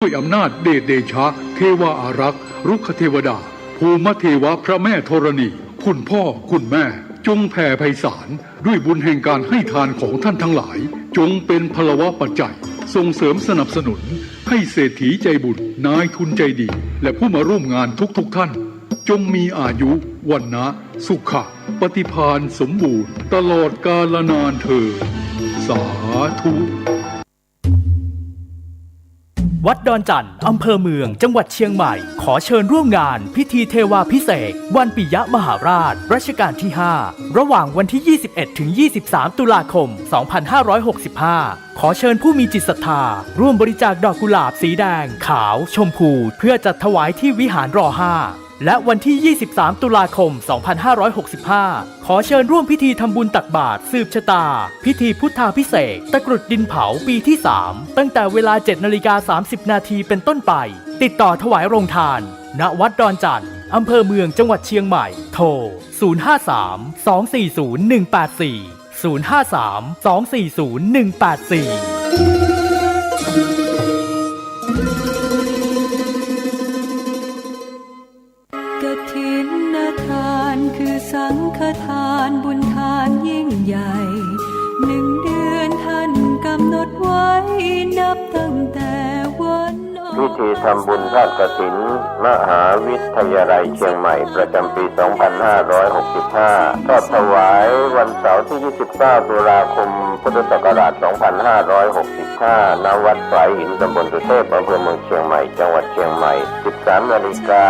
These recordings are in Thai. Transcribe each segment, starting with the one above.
ด้วยอำนาจเดชเดชะเทวาอารักษ์รุกขเทวดาภูมิเทวะพระแม่ธรณีคุณพ่อคุณแม่จงแผ่ไพศาลด้วยบุญแห่งการให้ทานของท่านทั้งหลายจงเป็นพลวะปัจจัยส่งเสริมสนับสนุนให้เศรษฐีใจบุญนายทุนใจดีและผู้มาร่วมงานทุกท่านจงมีอายุวันนะสุขะปฏิภาณสมบูรณ์ตลอดกาลนานเถิดสาธุวัดดอนจันทร์อำเภอเมืองจังหวัดเชียงใหม่ขอเชิญร่วมงานพิธีเทวาภิเษกวันปิยมหาราชรัชกาลที่ 5 ระหว่างวันที่ 21 ถึง 23 ตุลาคม 2565 ขอเชิญผู้มีจิตศรัทธาร่วมบริจาคดอกกุหลาบสีแดงขาวชมพูเพื่อจัดถวายที่วิหารร5และวันที่ 23 ตุลาคม 2565 ขอเชิญร่วมพิธีทำบุญตักบาตรสืบชะตาพิธีพุทธาภิเษกตะกรุดดินเผาปีที่ 3 ตั้งแต่เวลา 7:30 น.เป็นต้นไปติดต่อถวายโรงทานณวัดดอนจันทร์อำเภอเมืองจังหวัดเชียงใหม่โทร 053-240-184 053-240-184กฐินทานคือสังฆทานบุญทานยิ่งใหญ่1 เดือนท่านกำหนดไว้นับตั้งแต่วันพิธีทำบุญทอดกฐินมหาวิทยาลัยเชียงใหม่ประจำปี 2565 ทอดถวายวันเสาร์ที่ 29 ตุลาคม พุทธศักราช 2565 ณ วัดสายหินตำบลสุเทพอำเภอเมืองเชียงใหม่ จังหวัดเชียงใหม่ 13 นาฬิกา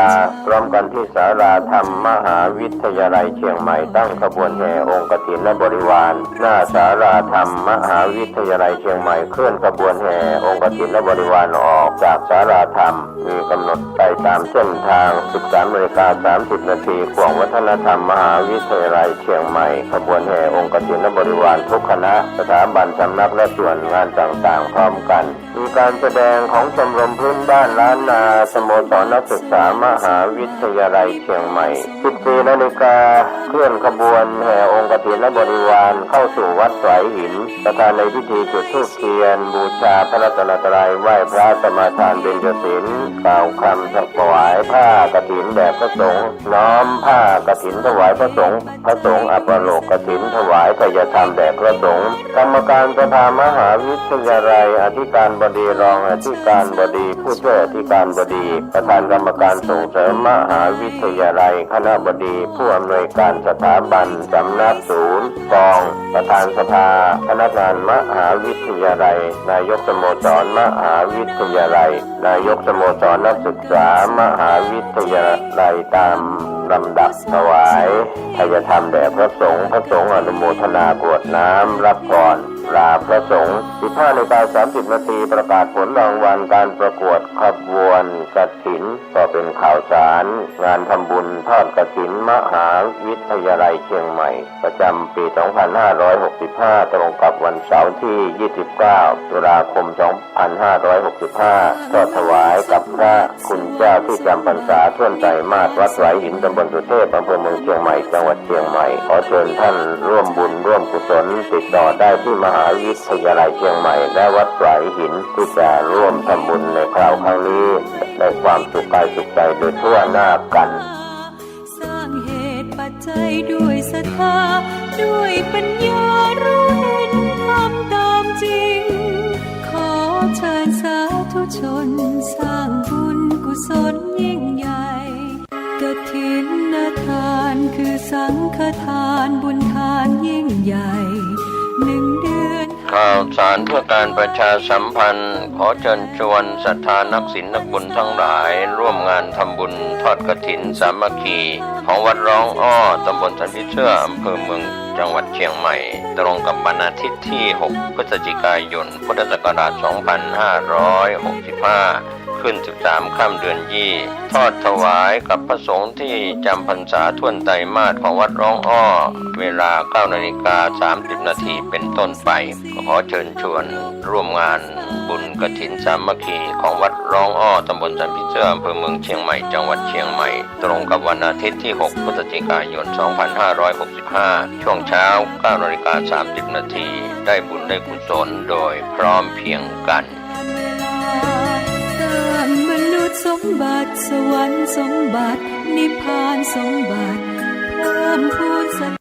พร้อมกันที่ศาลาธรรมมหาวิทยาลัยเชียงใหม่ตั้งขบวนแห่องค์กฐินและบริวารหน้าศาลาธรรมมหาวิทยาลัยเชียงใหม่เคลื่อนขบวนแห่องค์กฐินและบริวารออกจากศาลาธรรมมีกำหนดไปตามเส้นทาง 13:30 น.ของวัฒนธรรมมหาวิทยาลัยเชียงใหม่ขบวนแห่องค์กฐินและบริวารทุกคณะสถาบันสำนักและส่วนงานต่างๆพร้อมกันมีการแสดงของชมรมพื้นบ้านล้านนาสโมสรนักศึกษามหาวิทยาลัยเชียงใหม่ 14 นาฬิกาเคลื่อนขบวนแห่องค์กฐินและบริวารเข้าสู่วัดสายหินประธานในพิธีจุดธูปเทียนบูชาพระรัตนตรัยไหว้พระสมาทานเบญจศีลกล่าวคำถวายผ้ากฐินแด่พระสงฆ์น้อมผ้ากฐินถวายพระสงฆ์อัปโลกกฐินถวายทายธรรมแด่พระสงฆ์กรรมการสภามหาวิทยาลัยอธิการบดีรองอธิการบดีผู้ช่วยอธิการบดีประธานกรรมการส่งเสริมมหาวิทยาลัยคณบดีผู้อำนวยการสถาบันสำนักศูนย์กองประธานสภาพนักงานมหาวิทยาลัยนายกสโมสรมหาวิทยาลัยนายกสโมสรนักศึกษามหาวิทยาลัยตามลำดับถวายทายธรรมแด่พระสงฆ์อนุโมทนากรวดน้ำรับพรลาพระสงฆ์ 15:30 น.ประกาศผลรางวัลการประกวดขบวนกฐินก็เป็นข่าวสารงานทำบุญทอดกฐินมหาวิทยาลัยเชียงใหม่ประจำปี 2565 ตรงกับวันเสาร์ที่ 29 ตุลาคม 2565 ทอดถวายกับพระคุณเจ้าที่จำพรรษาท่วนไตรมาสวัดสายหินตำบลสุเทพอำเภอเมืองเชียงใหม่จังหวัดเชียงใหม่ขอเชิญท่านร่วมบุญร่วมกุศลติดต่อได้ที่มหาวิทยาลัยเชียงใหม่และวัดสายหินที่จะร่วมทำบุญในคราวครั้งนี้ได้ความสุขกายสุขใจโดยทั่วหน้ากันสร้างเหตุปัจจัยด้วยศรัทธาด้วยปัญญารู้เห็นทำตามจริงขอเชิญสาธุชนสร้างบุญกุศลยิ่งใหญ่กฐินทานคือสังฆทานบุญทานยิ่งใหญ่1 เดือนข่าวสารเพื่อการประชาสัมพันธ์ขอเชิญชวนศรัทธานักศีลนักบุญทั้งหลายร่วมงานทำบุญทอดกฐินสามัคคีของวัดร้องอ้อตำบลสันติเชื่ออำเภอเมืองจังหวัดเชียงใหม่ตรงกับวันอาทิตย์ที่ 6 พฤศจิกายน พุทธศักราช 2565 ขึ้น 13 ค่ำเดือนยี่ทอดถวายกับพระสงฆ์ที่จำพรรษาท่วนไตรมาสของวัดร้องอ้อเวลา 9:30 น.เป็นต้นไปขอเชิญชวนร่วมงานบุญกฐินสามัคคีของวัดร้องอ้อตำบลสันพิเศษอำเภอเมืองเชียงใหม่จังหวัดเชียงใหม่ตรงกับวันอาทิตย์ที่ 6 พฤศจิกายน 2565 ช่วงเช้า 9:30 น.ได้บุญได้กุศลโดยพร้อมเพรียงกัน ติสวรรค์สมบัตินิพพานสมบัติเพิ่มพูนสัน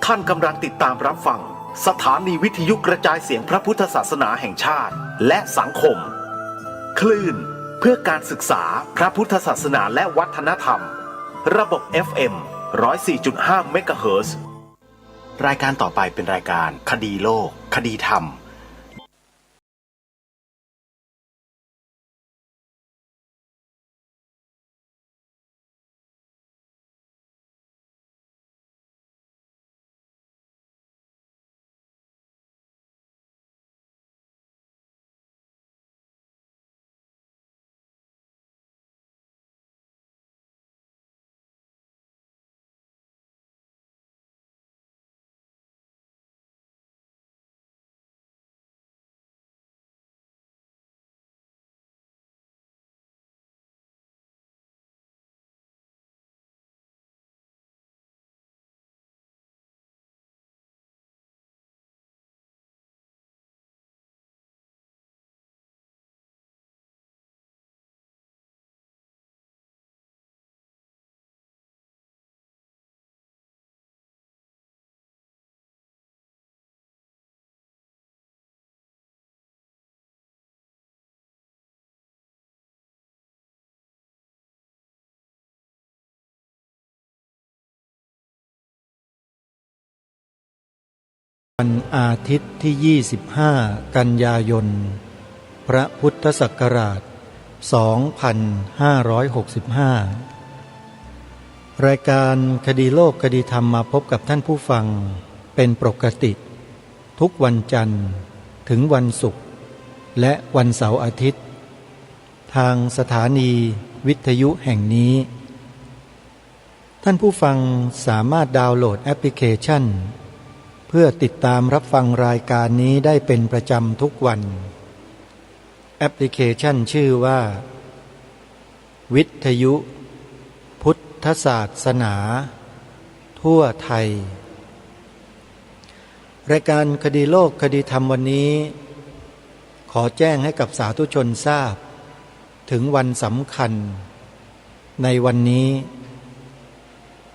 ท่านกำลังติดตามรับฟังสถานีวิทยุกระจายเสียงพระพุทธศาสนาแห่งชาติและสังคมคลื่นเพื่อการศึกษาพระพุทธศาสนาและวัฒนธรรมระบบ FM 104.5 เมกะเฮิรตซ์รายการต่อไปเป็นรายการคดีโลกคดีธรรมวันอาทิตย์ที่ 25 กันยายน พระพุทธศักราช 2565 รายการคดีโลกคดีธรรมมาพบกับท่านผู้ฟังเป็นปกติทุกวันจันทร์ถึงวันศุกร์และวันเสาร์อาทิตย์ทางสถานีวิทยุแห่งนี้ท่านผู้ฟังสามารถดาวน์โหลดแอปพลิเคชันเพื่อติดตามรับฟังรายการนี้ได้เป็นประจำทุกวันแอปพลิเคชันชื่อว่าวิทยุพุทธศาสนาทั่วไทยรายการคดีโลกคดีธรรมวันนี้ขอแจ้งให้กับสาธุชนทราบถึงวันสำคัญในวันนี้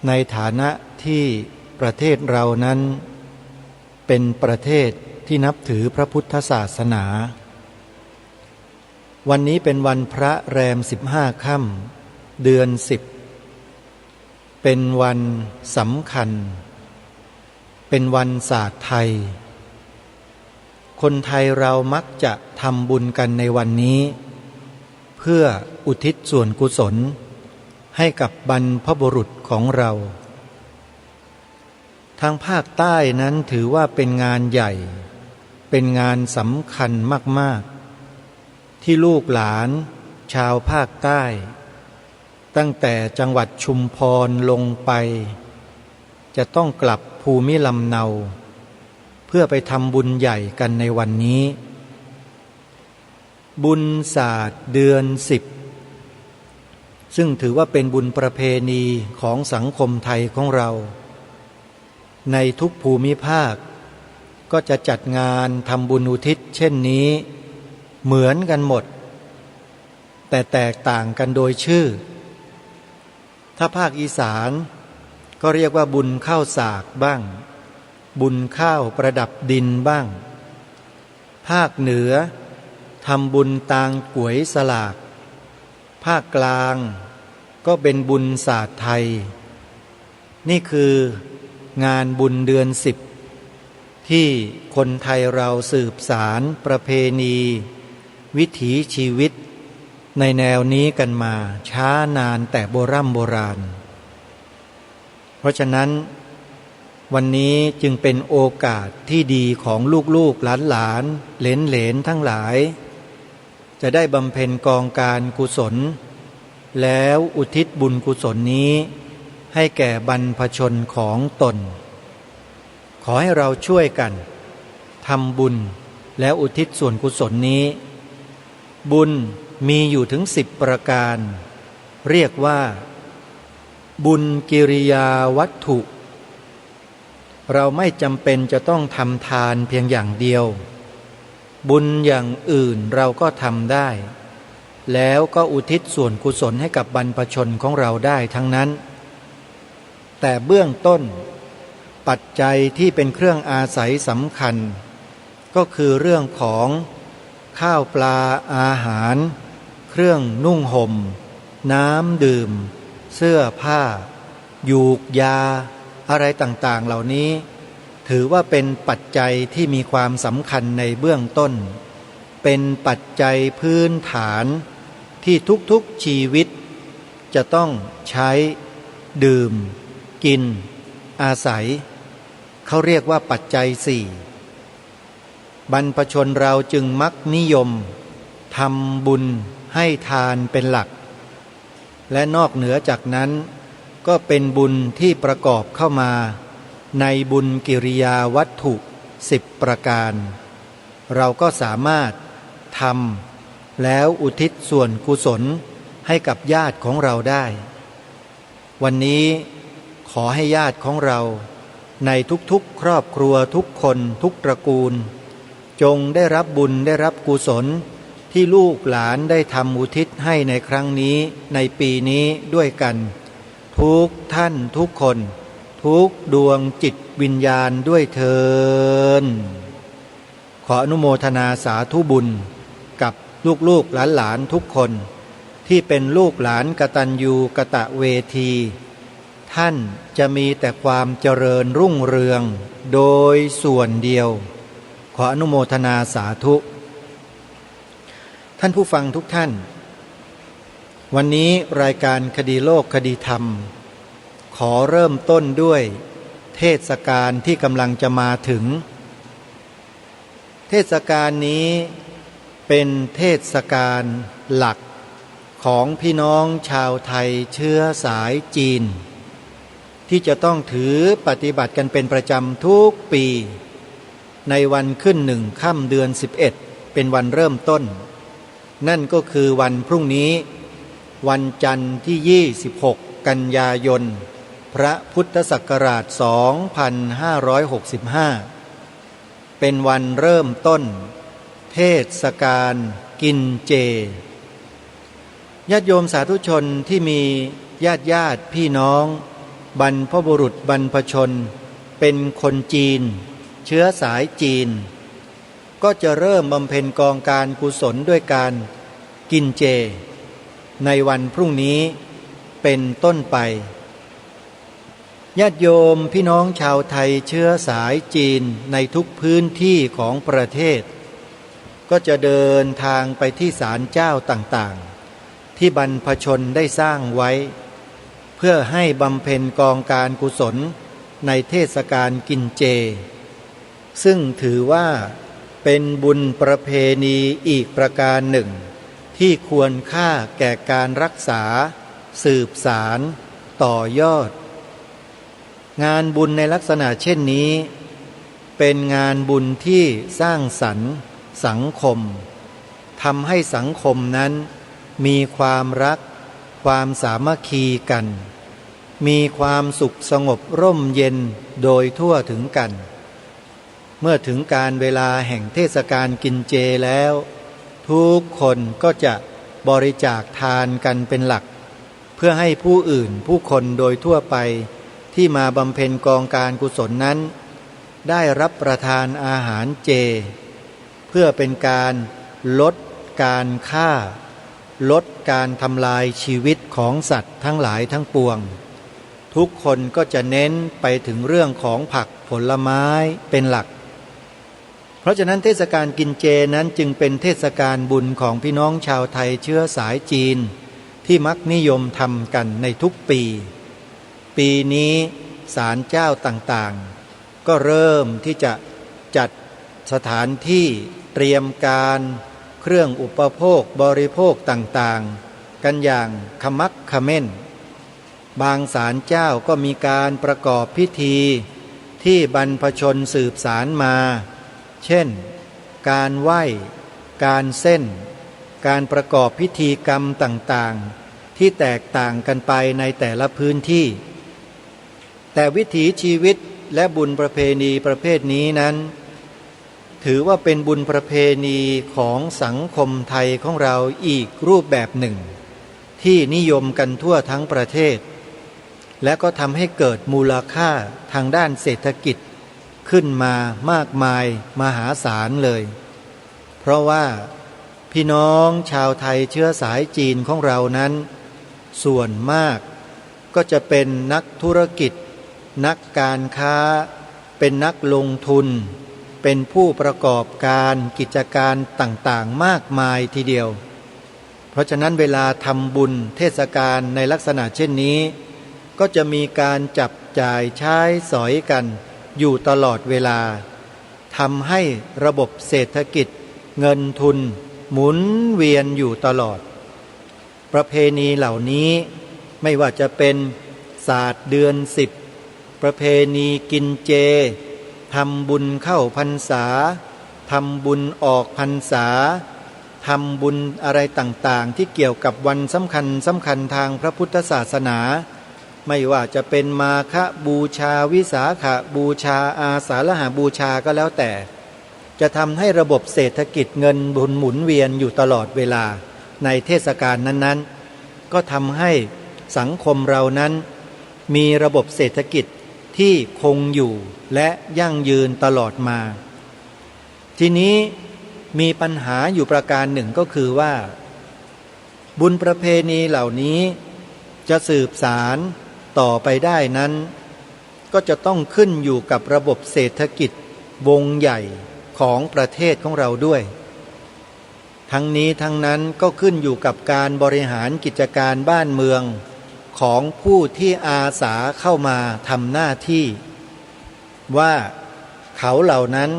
ในฐานะที่ประเทศเรานั้นเป็นประเทศที่นับถือพระพุทธศาสนาวันนี้เป็นวันพระแรม15 ค่ำเดือน10เป็นวันสำคัญเป็นวันศาสตร์ไทยคนไทยเรามักจะทำบุญกันในวันนี้เพื่ออุทิศส่วนกุศลให้กับบรรพบุรุษของเราทางภาคใต้นั้นถือว่าเป็นงานใหญ่เป็นงานสำคัญมากๆที่ลูกหลานชาวภาคใต้ตั้งแต่จังหวัดชุมพรลงไปจะต้องกลับภูมิลำเนาเพื่อไปทำบุญใหญ่กันในวันนี้บุญศาสตร์เดือน10ซึ่งถือว่าเป็นบุญประเพณีของสังคมไทยของเราในทุกภูมิภาคก็จะจัดงานทำบุญอุทิศเช่นนี้เหมือนกันหมดแต่แตกต่างกันโดยชื่อถ้าภาคอีสานก็เรียกว่าบุญข้าวสากบ้างบุญข้าวประดับดินบ้างภาคเหนือทำบุญตางก๋วยสลากภาคกลางก็เป็นบุญศาสตร์ไทยนี่คืองานบุญเดือน10ที่คนไทยเราสืบสารประเพณีวิถีชีวิตในแนวนี้กันมาช้านานแต่โบราณเพราะฉะนั้นวันนี้จึงเป็นโอกาสที่ดีของลูกๆหลานๆเหลนๆทั้งหลายจะได้บำเพ็ญกองการกุศลแล้วอุทิศบุญกุศลนี้ให้แก่บรรพชนของตนขอให้เราช่วยกันทำบุญแล้วอุทิศส่วนกุศลนี้บุญมีอยู่ถึง10 ประการเรียกว่าบุญกิริยาวัตถุเราไม่จำเป็นจะต้องทำทานเพียงอย่างเดียวบุญอย่างอื่นเราก็ทำได้ แล้วก็อุทิศส่วนกุศลให้กับบรรพชนของเราได้ทั้งนั้นแต่เบื้องต้นปัจจัยที่เป็นเครื่องอาศัยสำคัญก็คือเรื่องของข้าวปลาอาหารเครื่องนุ่งห่มน้ำดื่มเสื้อผ้ายูกยาอะไรต่างๆเหล่านี้ถือว่าเป็นปัจจัยที่มีความสำคัญในเบื้องต้นเป็นปัจจัยพื้นฐานที่ทุกๆชีวิตจะต้องใช้ดื่มกินอาศัยเขาเรียกว่าปัจจัยสี่บรรพชนเราจึงมักนิยมทำบุญให้ทานเป็นหลักและนอกเหนือจากนั้นก็เป็นบุญที่ประกอบเข้ามาในบุญกิริยาวัตถุ10ประการเราก็สามารถทำแล้วอุทิศส่วนกุศลให้กับญาติของเราได้วันนี้ขอให้ญาติของเราในทุกๆครอบครัวทุกคนทุกตระกูลจงได้รับบุญได้รับกุศลที่ลูกหลานได้ทำอุทิศให้ในครั้งนี้ในปีนี้ด้วยกันทุกท่านทุกคนทุกดวงจิตวิญญาณด้วยเถิดขออนุโมทนาสาธุบุญกับลูกๆหลานๆทุกคนที่เป็นลูกหลานกตัญญูกตเวทีท่านจะมีแต่ความเจริญรุ่งเรืองโดยส่วนเดียวขออนุโมทนาสาธุท่านผู้ฟังทุกท่านวันนี้รายการคดีโลกคดีธรรมขอเริ่มต้นด้วยเทศกาลที่กำลังจะมาถึงเทศกาลนี้เป็นเทศกาลหลักของพี่น้องชาวไทยเชื้อสายจีนที่จะต้องถือปฏิบัติกันเป็นประจำทุกปีในวันขึ้น1 ค่ำเดือน11เป็นวันเริ่มต้นนั่นก็คือวันพรุ่งนี้วันจันทร์ที่26กันยายนพระพุทธศักราช2565เป็นวันเริ่มต้นเทศกาลกินเจญาติโยมสาธุชนที่มีญาติพี่น้องบรรพบุรุษบรรพชนเป็นคนจีนเชื้อสายจีนก็จะเริ่มบำเพ็ญกองการกุศลด้วยการกินเจในวันพรุ่งนี้เป็นต้นไปญาติโยมพี่น้องชาวไทยเชื้อสายจีนในทุกพื้นที่ของประเทศก็จะเดินทางไปที่ศาลเจ้าต่างๆที่บรรพชนได้สร้างไว้เพื่อให้บำเพ็ญกองการกุศลในเทศกาลกินเจซึ่งถือว่าเป็นบุญประเพณีอีกประการหนึ่งที่ควรค่าแก่การรักษาสืบสารต่อยอดงานบุญในลักษณะเช่นนี้เป็นงานบุญที่สร้างสรรค์สังคมทำให้สังคมนั้นมีความรักความสามัคคีกันมีความสุขสงบร่มเย็นโดยทั่วถึงกันเมื่อถึงการเวลาแห่งเทศกาลกินเจแล้วทุกคนก็จะบริจาคทานกันเป็นหลักเพื่อให้ผู้อื่นผู้คนโดยทั่วไปที่มาบำเพ็ญกองการกุศลนั้นได้รับประทานอาหารเจเพื่อเป็นการลดการฆ่าลดการทำลายชีวิตของสัตว์ทั้งหลายทั้งปวงทุกคนก็จะเน้นไปถึงเรื่องของผักผลไม้เป็นหลักเพราะฉะนั้นเทศกาลกินเจนั้นจึงเป็นเทศกาลบุญของพี่น้องชาวไทยเชื้อสายจีนที่มักนิยมทำกันในทุกปีปีนี้ศาลเจ้าต่างๆก็เริ่มที่จะจัดสถานที่เตรียมการเครื่องอุปโภคบริโภคต่างๆกันอย่างขมักเขม้นบางศาลเจ้าก็มีการประกอบพิธีที่บรรพชนสืบสานมาเช่นการไหว้การเส้นการประกอบพิธีกรรมต่างๆที่แตกต่างกันไปในแต่ละพื้นที่แต่วิถีชีวิตและบุญประเพณีประเภทนี้นั้นถ ถือว่าเป็นบุญประเพณีของสังคมไทยของเราอีกรูปแบบหนึ่งที่นิยมกันทั่วทั้งประเทศและก็ทำให้เกิดมูลค่าทางด้านเศรษฐกิจขึ้นมามากมายมหาศาลเลยเพราะว่าพี่น้องชาวไทยเชื้อสายจีนของเรานั้นส่วนมากก็จะเป็นนักธุรกิจนักการค้าเป็นนักลงทุนเป็นผู้ประกอบการกิจการต่างๆมากมายทีเดียวเพราะฉะนั้นเวลาทำบุญเทศกาลในลักษณะเช่นนี้ก็จะมีการจับจ่ายใช้สอยกันอยู่ตลอดเวลาทำให้ระบบเศรษฐกิจเงินทุนหมุนเวียนอยู่ตลอดประเพณีเหล่านี้ไม่ว่าจะเป็นศาสตร์เดือน10ประเพณีกินเจทำบุญเข้าพรรษาทำบุญออกพรรษาทำบุญอะไรต่างๆที่เกี่ยวกับวันสำคัญทางพระพุทธศาสนาไม่ว่าจะเป็นมาฆบูชาวิสาขบูชาอาสาฬหบูชาก็แล้วแต่จะทำให้ระบบเศรษฐกิจเงินบุญหมุนเวียนอยู่ตลอดเวลาในเทศกาลนั้นๆก็ทำให้สังคมเรานั้นมีระบบเศรษฐกิจที่คงอยู่และยั่งยืนตลอดมาทีนี้มีปัญหาอยู่ประการหนึ่งก็คือว่าบุญประเพณีเหล่านี้จะสืบสารต่อไปได้นั้นก็จะต้องขึ้นอยู่กับระบบเศรษฐกิจวงใหญ่ของประเทศของเราด้วยทั้งนี้ทั้งนั้นก็ขึ้นอยู่กับการบริหารกิจการบ้านเมืองของผู้ที่อาสาเข้ามาทำหน้าที่ว่าเขาเหล่านั้น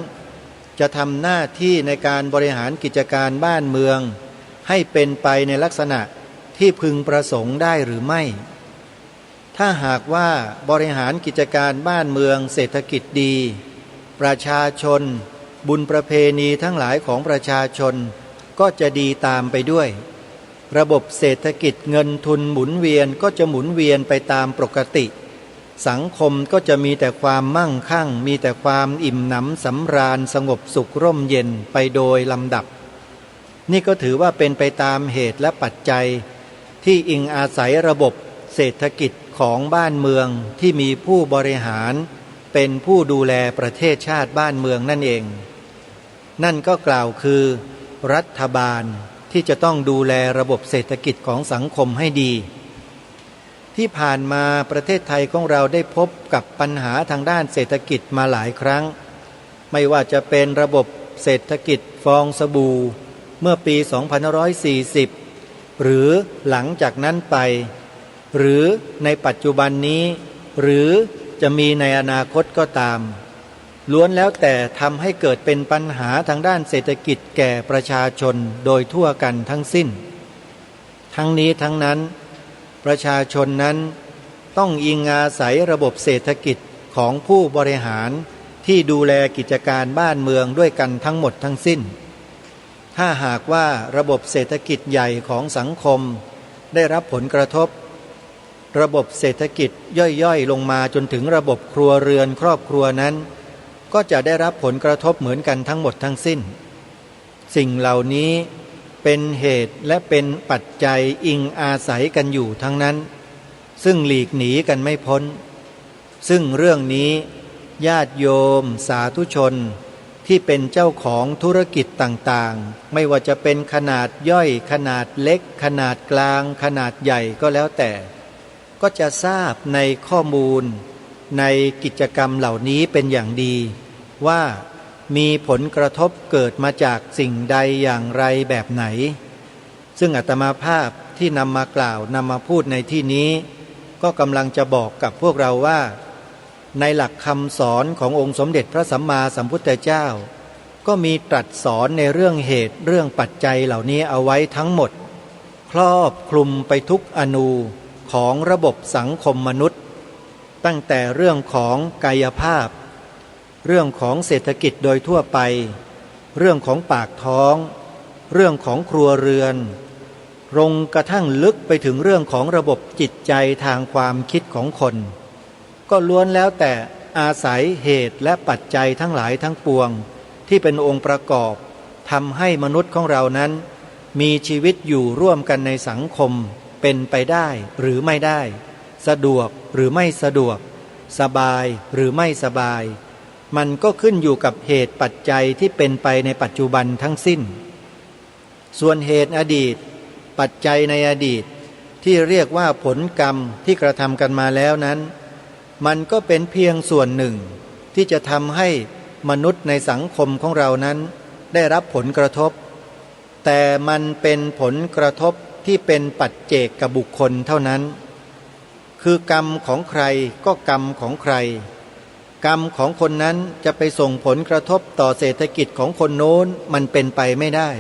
จะทำหน้าที่ในการบริหารกิจการบ้านเมืองให้เป็นไปในลักษณะที่พึงประสงค์ได้หรือไม่ถ้าหากว่าบริหารกิจการบ้านเมืองเศรษฐกิจดีประชาชนบุญประเพณีทั้งหลายของประชาชนก็จะดีตามไปด้วยระบบเศรษฐกิจเงินทุนหมุนเวียนก็จะหมุนเวียนไปตามปกติสังคมก็จะมีแต่ความมั่งคั่งมีแต่ความอิ่มหนำสำราญสงบสุขร่มเย็นไปโดยลำดับนี่ก็ถือว่าเป็นไปตามเหตุและปัจจัยที่อิงอาศัยระบบเศรษฐกิจของบ้านเมืองที่มีผู้บริหารเป็นผู้ดูแลประเทศชาติบ้านเมืองนั่นเองนั่นก็กล่าวคือรัฐบาลที่จะต้องดูแลระบบเศรษฐกิจของสังคมให้ดีที่ผ่านมาประเทศไทยของเราได้พบกับปัญหาทางด้านเศรษฐกิจมาหลายครั้งไม่ว่าจะเป็นระบบเศรษฐกิจฟองสบู่เมื่อปี 2540 หรือหลังจากนั้นไปหรือในปัจจุบันนี้หรือจะมีในอนาคตก็ตามล้วนแล้วแต่ทำให้เกิดเป็นปัญหาทางด้านเศรษฐกิจแก่ประชาชนโดยทั่วกันทั้งสิ้นทั้งนี้ทั้งนั้นประชาชนนั้นต้องอิงอาศัยระบบเศรษฐกิจของผู้บริหารที่ดูแลกิจการบ้านเมืองด้วยกันทั้งหมดทั้งสิ้นถ้าหากว่าระบบเศรษฐกิจใหญ่ของสังคมได้รับผลกระทบระบบเศรษฐกิจย่อยๆลงมาจนถึงระบบครัวเรือนครอบครัวนั้นก็จะได้รับผลกระทบเหมือนกันทั้งหมดทั้งสิ้นสิ่งเหล่านี้เป็นเหตุและเป็นปัจจัยอิงอาศัยกันอยู่ทั้งนั้นซึ่งหลีกหนีกันไม่พ้นซึ่งเรื่องนี้ญาติโยมสาธุชนที่เป็นเจ้าของธุรกิจต่างๆไม่ว่าจะเป็นขนาดย่อยขนาดเล็กขนาดกลางขนาดใหญ่ก็แล้วแต่ก็จะทราบในข้อมูลในกิจกรรมเหล่านี้เป็นอย่างดีว่ามีผลกระทบเกิดมาจากสิ่งใดอย่างไรแบบไหนซึ่งอาตมาภาพที่นำมากล่าวนำมาพูดในที่นี้ก็กำลังจะบอกกับพวกเราว่าในหลักคำสอนขององค์สมเด็จพระสัมมาสัมพุทธเจ้าก็มีตรัสสอนในเรื่องเหตุเรื่องปัจจัยเหล่านี้เอาไว้ทั้งหมดครอบคลุมไปทุกอนูของระบบสังคมมนุษย์ตั้งแต่เรื่องของกายภาพเรื่องของเศรษฐกิจโดยทั่วไปเรื่องของปากท้องเรื่องของครัวเรือนลงกระทั่งลึกไปถึงเรื่องของระบบจิตใจทางความคิดของคนก็ล้วนแล้วแต่อาศัยเหตุและปัจจัยทั้งหลายทั้งปวง ที่เป็นองค์ประกอบทำให้มนุษย์ของเรานั้นมีชีวิตอยู่ร่วมกันในสังคมเป็นไปได้หรือไม่ได้สะดวกหรือไม่สะดวกสบายหรือไม่สบายมันก็ขึ้นอยู่กับเหตุปัจจัยที่เป็นไปในปัจจุบันทั้งสิ้นส่วนเหตุอดีตปัจจัยในอดีตที่เรียกว่าผลกรรมที่กระทำกันมาแล้วนั้นมันก็เป็นเพียงส่วนหนึ่งที่จะทำให้มนุษย์ในสังคมของเรานั้นได้รับผลกระทบแต่มันเป็นผลกระทบที่เป็นปัจเจกกับบุคคลเท่านั้นคือกรรมของใครก็กรรมของใครกรรมของคนนั้นจะไปส่งผลกระทบต่อเศรษฐกิจของคนโน้นมันเป็นไปไม่ได้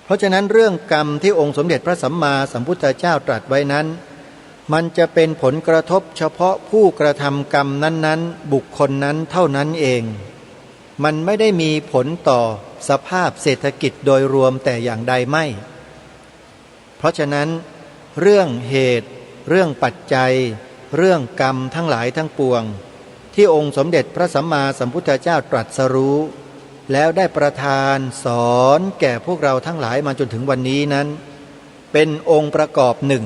เพราะฉะนั้นเรื่องกรรมที่องค์สมเด็จพระสัมมาสัมพุทธเจ้าตรัสไว้นั้นมันจะเป็นผลกระทบเฉพาะผู้กระทำกรรมนั้นๆบุคคลนั้นเท่านั้นเองมันไม่ได้มีผลต่อสภาพเศรษฐกิจโดยรวมแต่อย่างใดไม่เพราะฉะนั้นเรื่องเหตุเรื่องปัจจัยเรื่องกรรมทั้งหลายทั้งปวงที่องค์สมเด็จพระสัมมาสัมพุทธเจ้าตรัสรู้แล้วได้ประทานสอนแก่พวกเราทั้งหลายมาจนถึงวันนี้นั้นเป็นองค์ประกอบหนึ่ง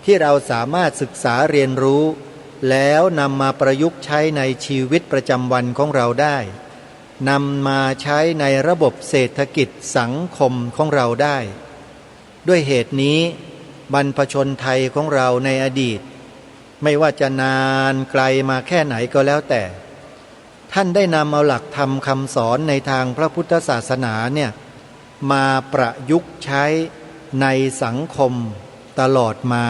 ที่เราสามารถศึกษาเรียนรู้แล้วนำมาประยุกต์ใช้ในชีวิตประจำวันของเราได้นำมาใช้ในระบบเศรษฐกิจสังคมของเราได้ด้วยเหตุนี้บรรพชนไทยของเราในอดีตไม่ว่าจะนานไกลมาแค่ไหนก็แล้วแต่ท่านได้นำเอาหลักธรรมคำสอนในทางพระพุทธศาสนาเนี่ยมาประยุกต์ใช้ในสังคมตลอดมา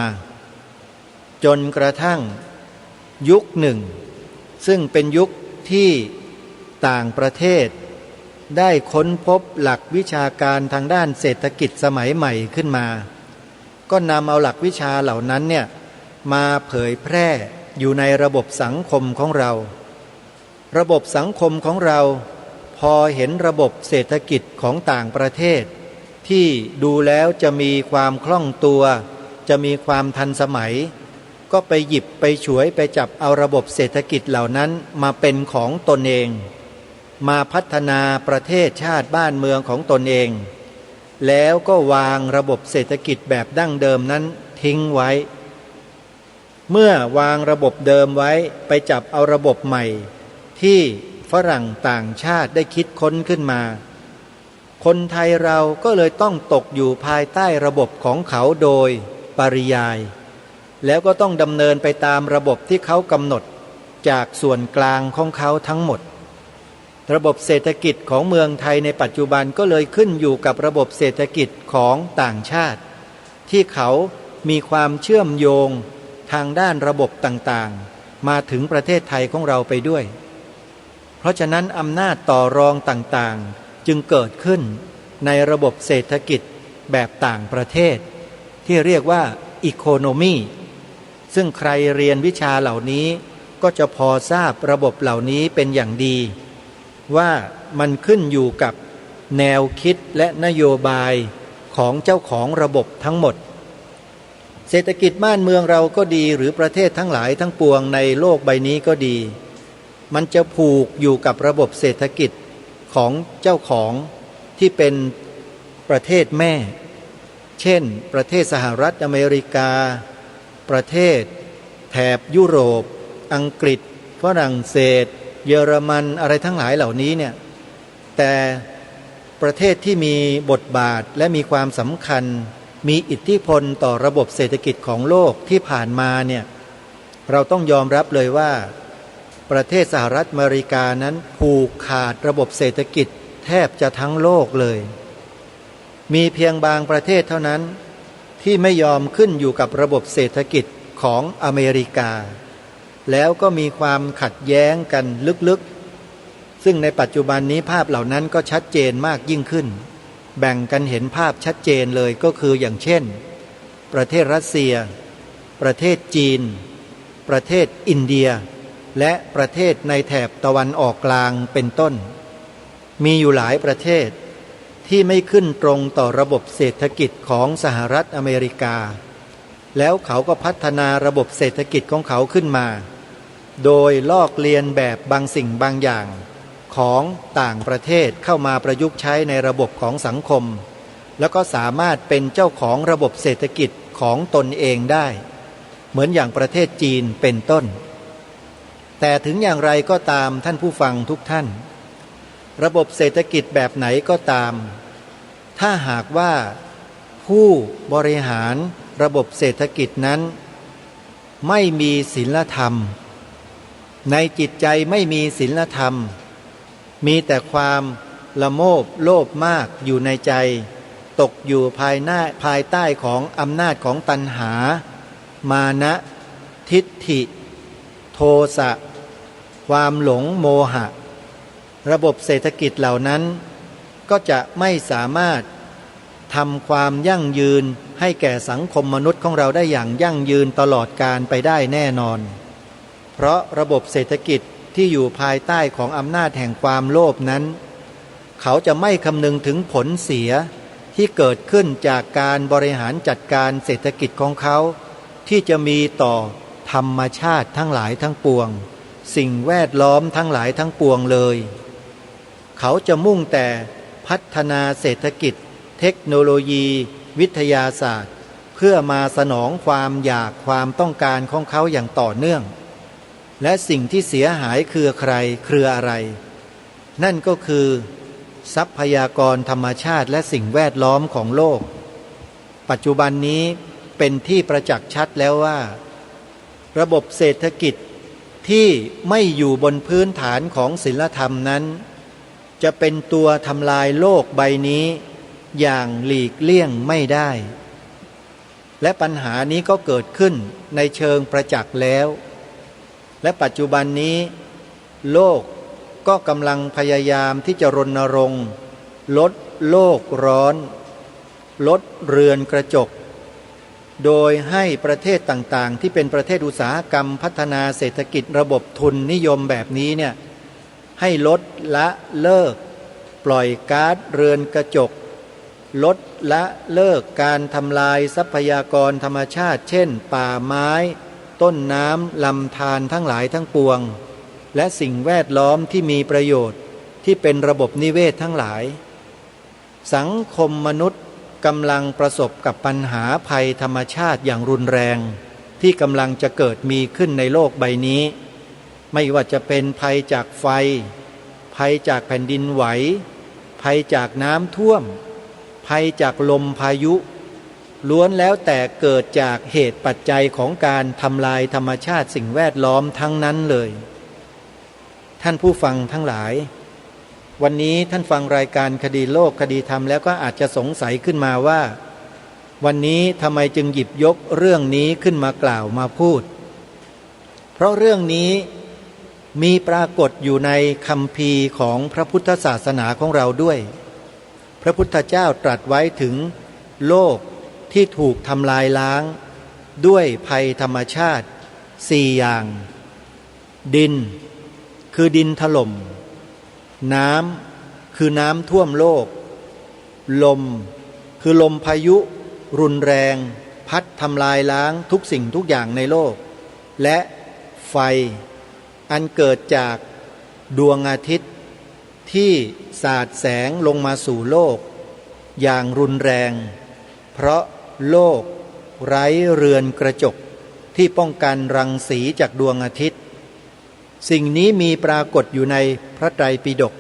จนกระทั่งยุคหนึ่งซึ่งเป็นยุคที่ต่างประเทศได้ค้นพบหลักวิชาการทางด้านเศรษฐกิจสมัยใหม่ขึ้นมาก็นำเอาหลักวิชาเหล่านั้นเนี่ยมาเผยแพร่อยู่ในระบบสังคมของเราระบบสังคมของเราพอเห็นระบบเศรษฐกิจของต่างประเทศที่ดูแล้วจะมีความคล่องตัวจะมีความทันสมัยก็ไปหยิบไปฉวยไปจับเอาระบบเศรษฐกิจเหล่านั้นมาเป็นของตนเองมาพัฒนาประเทศชาติบ้านเมืองของตนเองแล้วก็วางระบบเศรษฐกิจแบบดั้งเดิมนั้นทิ้งไว้เมื่อวางระบบเดิมไว้ไปจับเอาระบบใหม่ที่ฝรั่งต่างชาติได้คิดค้นขึ้นมาคนไทยเราก็เลยต้องตกอยู่ภายใต้ระบบของเขาโดยปริยายแล้วก็ต้องดำเนินไปตามระบบที่เขากำหนดจากส่วนกลางของเขาทั้งหมดระบบเศรษฐกิจของเมืองไทยในปัจจุบันก็เลยขึ้นอยู่กับระบบเศรษฐกิจของต่างชาติที่เขามีความเชื่อมโยงทางด้านระบบต่างๆมาถึงประเทศไทยของเราไปด้วยเพราะฉะนั้นอำนาจต่อรองต่างๆจึงเกิดขึ้นในระบบเศรษฐกิจแบบต่างประเทศที่เรียกว่าอีโคโนมีซึ่งใครเรียนวิชาเหล่านี้ก็จะพอทราบระบบเหล่านี้เป็นอย่างดีว่ามันขึ้นอยู่กับแนวคิดและนโยบายของเจ้าของระบบทั้งหมดเศรษฐกิจบ้านเมืองเราก็ดีหรือประเทศทั้งหลายทั้งปวงในโลกใบนี้ก็ดีมันจะผูกอยู่กับระบบเศรษฐกิจของเจ้าของที่เป็นประเทศแม่เช่นประเทศสหรัฐอเมริกาประเทศแถบยุโรปอังกฤษฝรั่งเศสเยอรมันอะไรทั้งหลายเหล่านี้เนี่ยแต่ประเทศที่มีบทบาทและมีความสำคัญมีอิทธิพลต่อระบบเศรษฐกิจของโลกที่ผ่านมาเนี่ยเราต้องยอมรับเลยว่าประเทศสหรัฐอเมริกานั้นผูกขาดระบบเศรษฐกิจแทบจะทั้งโลกเลยมีเพียงบางประเทศเท่านั้นที่ไม่ยอมขึ้นอยู่กับระบบเศรษฐกิจของอเมริกาแล้วก็มีความขัดแย้งกันลึกๆซึ่งในปัจจุบันนี้ภาพเหล่านั้นก็ชัดเจนมากยิ่งขึ้นแบ่งกันเห็นภาพชัดเจนเลยก็คืออย่างเช่นประเทศรัสเซียประเทศจีนประเทศอินเดียและประเทศในแถบตะวันออกกลางเป็นต้นมีอยู่หลายประเทศที่ไม่ขึ้นตรงต่อระบบเศรษฐกิจของสหรัฐอเมริกาแล้วเขาก็พัฒนาระบบเศรษฐกิจของเขาขึ้นมาโดยลอกเลียนแบบบางสิ่งบางอย่าง ของต่างประเทศเข้ามาประยุกต์ใช้ในระบบของสังคมแล้วก็สามารถเป็นเจ้าของระบบเศรษฐกิจของตนเองได้เหมือนอย่างประเทศจีนเป็นต้นแต่ถึงอย่างไรก็ตามท่านผู้ฟังทุกท่านระบบเศรษฐกิจแบบไหนก็ตามถ้าหากว่าผู้บริหารระบบเศรษฐกิจนั้นไม่มีศีลธรรมในจิตใจไม่มีศีลธรรมมีแต่ความละโมบโลภมากอยู่ในใจตกอยู่ภายใต้ของอำนาจของตัณหามานะทิฏฐิโทสะความหลงโมหะระบบเศรษฐกิจเหล่านั้นก็จะไม่สามารถทำความยั่งยืนให้แก่สังคมมนุษย์ของเราได้อย่างยั่งยืนตลอดกาลไปได้แน่นอนเพราะระบบเศรษฐกิจที่อยู่ภายใต้ของอำนาจแห่งความโลภนั้นเขาจะไม่คำนึงถึงผลเสียที่เกิดขึ้นจากการบริหารจัดการเศรษฐกิจของเขาที่จะมีต่อธรรมชาติทั้งหลายทั้งปวงสิ่งแวดล้อมทั้งหลายทั้งปวงเลยเขาจะมุ่งแต่พัฒนาเศรษฐกิจเทคโนโลยีวิทยาศาสตร์เพื่อมาสนองความอยากความต้องการของเขาอย่างต่อเนื่องและสิ่งที่เสียหายคือใครคืออะไรนั่นก็คือทรัพยากรธรรมชาติและสิ่งแวดล้อมของโลกปัจจุบันนี้เป็นที่ประจักษ์ชัดแล้วว่าระบบเศรษฐกิจที่ไม่อยู่บนพื้นฐานของศีลธรรมนั้นจะเป็นตัวทำลายโลกใบนี้อย่างหลีกเลี่ยงไม่ได้และปัญหานี้ก็เกิดขึ้นในเชิงประจักษ์แล้วและปัจจุบันนี้โลกก็กำลังพยายามที่จะรณรงค์ลดโลกร้อนลดเรือนกระจกโดยให้ประเทศต่างๆที่เป็นประเทศอุตสาหกรรมพัฒนาเศรษฐกิจระบบทุนนิยมแบบนี้เนี่ยให้ลดละเลิกปล่อยก๊าซเรือนกระจกลดละเลิกการทำลายทรัพยากรธรรมชาติเช่นป่าไม้ต้นน้ำลำธารทั้งหลายทั้งปวงและสิ่งแวดล้อมที่มีประโยชน์ที่เป็นระบบนิเวศทั้งหลายสังคมมนุษย์กำลังประสบกับปัญหาภัยธรรมชาติอย่างรุนแรงที่กำลังจะเกิดมีขึ้นในโลกใบนี้ไม่ว่าจะเป็นภัยจากไฟภัยจากแผ่นดินไหวภัยจากน้ำท่วมภัยจากลมพายุล้วนแล้วแต่เกิดจากเหตุปัจจัยของการทำลายธรรมชาติสิ่งแวดล้อมทั้งนั้นเลยท่านผู้ฟังทั้งหลายวันนี้ท่านฟังรายการคดีโลกคดีธรรมแล้วก็อาจจะสงสัยขึ้นมาว่าวันนี้ทำไมจึงหยิบยกเรื่องนี้ขึ้นมากล่าวมาพูดเพราะเรื่องนี้มีปรากฏอยู่ในคัมภีร์ของพระพุทธศาสนาของเราด้วยพระพุทธเจ้าตรัสไว้ถึงโลกที่ถูกทำลายล้างด้วยภัยธรรมชาติ4อย่างดินคือดินถล่มน้ำคือน้ำท่วมโลกลมคือลมพายุรุนแรงพัดทำลายล้างทุกสิ่งทุกอย่างในโลกและไฟอันเกิดจากดวงอาทิตย์ที่สาดแสงลงมาสู่โลกอย่างรุนแรงเพราะโลกไร้เรือนกระจกที่ป้องกันรังสีจากดวงอาทิตย์สิ่งนี้มีปรากฏอยู่ในพระไตรปิฎก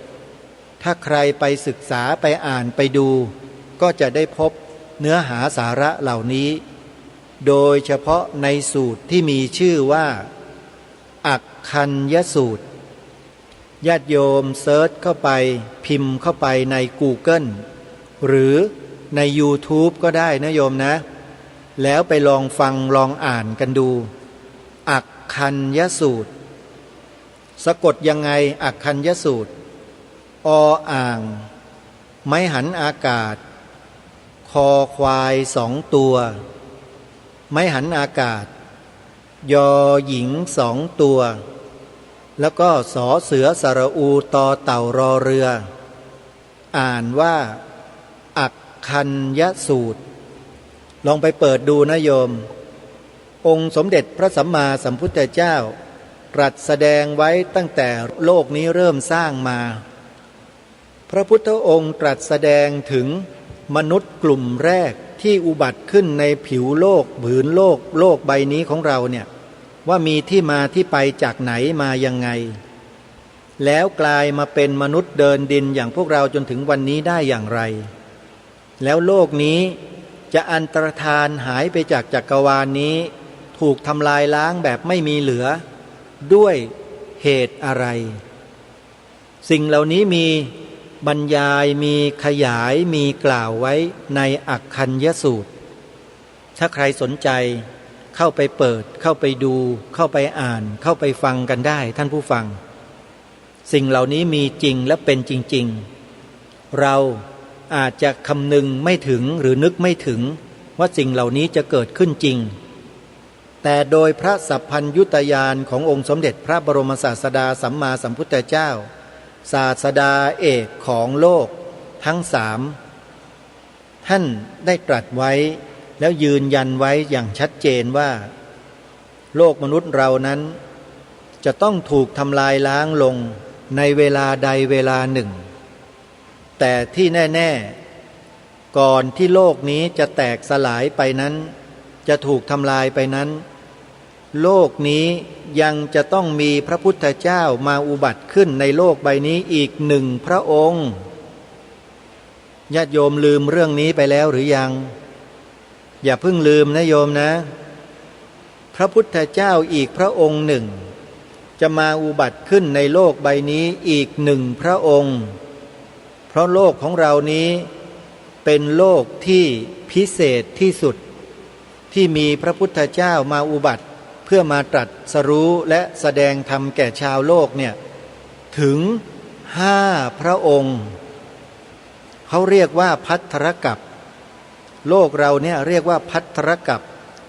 ถ้าใครไปศึกษาไปอ่านไปดูก็จะได้พบเนื้อหาสาระเหล่านี้โดยเฉพาะในสูตรที่มีชื่อว่าอักคัญยสูตรญาติโยมเซิร์ชเข้าไปพิมพ์เข้าไปใน Google หรือใน YouTube ก็ได้นะโยมนะแล้วไปลองฟังลองอ่านกันดูอักคัญยสูตรสะกดยังไงอักคัญยสูตรออ่างไม้หันอากาศคอควาย2 ตัวไม้หันอากาศยอหญิง2 ตัวแล้วก็สอเสือสระอูตอเต่ารอเรืออ่านว่าอักคัญยสูตรลองไปเปิดดูนะโยมองค์สมเด็จพระสัมมาสัมพุทธเจ้า ตรัสแสดงไว้ตั้งแต่โลกนี้เริ่มสร้างมาพระพุทธองค์ตรัสแสดงถึงมนุษย์กลุ่มแรกที่อุบัติขึ้นในผิวโลกผืนโลกใบนี้ของเราเนี่ยว่ามีที่มาที่ไปจากไหนมายังไงแล้วกลายมาเป็นมนุษย์เดินดินอย่างพวกเราจนถึงวันนี้ได้อย่างไรแล้วโลกนี้จะอันตรธานหายไปจากจักรวาลนี้ถูกทำลายล้างแบบไม่มีเหลือด้วยเหตุอะไรสิ่งเหล่านี้มีบรรยายมีขยายมีกล่าวไว้ในอักคัญญสูตรถ้าใครสนใจเข้าไปเปิดเข้าไปดูเข้าไปอ่านเข้าไปฟังกันได้ท่านผู้ฟังสิ่งเหล่านี้มีจริงและเป็นจริงๆเราอาจจะคำนึงไม่ถึงหรือนึกไม่ถึงว่าสิ่งเหล่านี้จะเกิดขึ้นจริงแต่โดยพระสัพพัญญุตญาณขององค์สมเด็จพระบรมศาสดาสัมมาสัมพุทธเจ้าศาสดาเอกของโลกทั้งสามท่านได้ตรัสไว้แล้วยืนยันไว้อย่างชัดเจนว่าโลกมนุษย์เรานั้นจะต้องถูกทำลายล้างลงในเวลาใดเวลาหนึ่งแต่ที่แน่ๆก่อนที่โลกนี้จะแตกสลายไปนั้นจะถูกทำลายไปนั้นโลกนี้ยังจะต้องมีพระพุทธเจ้ามาอุบัติขึ้นในโลกใบนี้อีกหนึ่งพระองค์ญาติโยมลืมเรื่องนี้ไปแล้วหรือยังอย่าเพิ่งลืมนะโยมนะพระพุทธเจ้าอีกพระองค์หนึ่งจะมาอุบัติขึ้นในโลกใบนี้อีกหนึ่งพระองค์เพราะโลกของเรานี้เป็นโลกที่พิเศษที่สุดที่มีพระพุทธเจ้ามาอุบัติเพื่อมาตรัสรู้และแสดงธรรมแก่ชาวโลกเนี่ยถึง5 พระองค์เขาเรียกว่าภัททรกัปโลกเราเนี่ยเรียกว่าภัททรกัป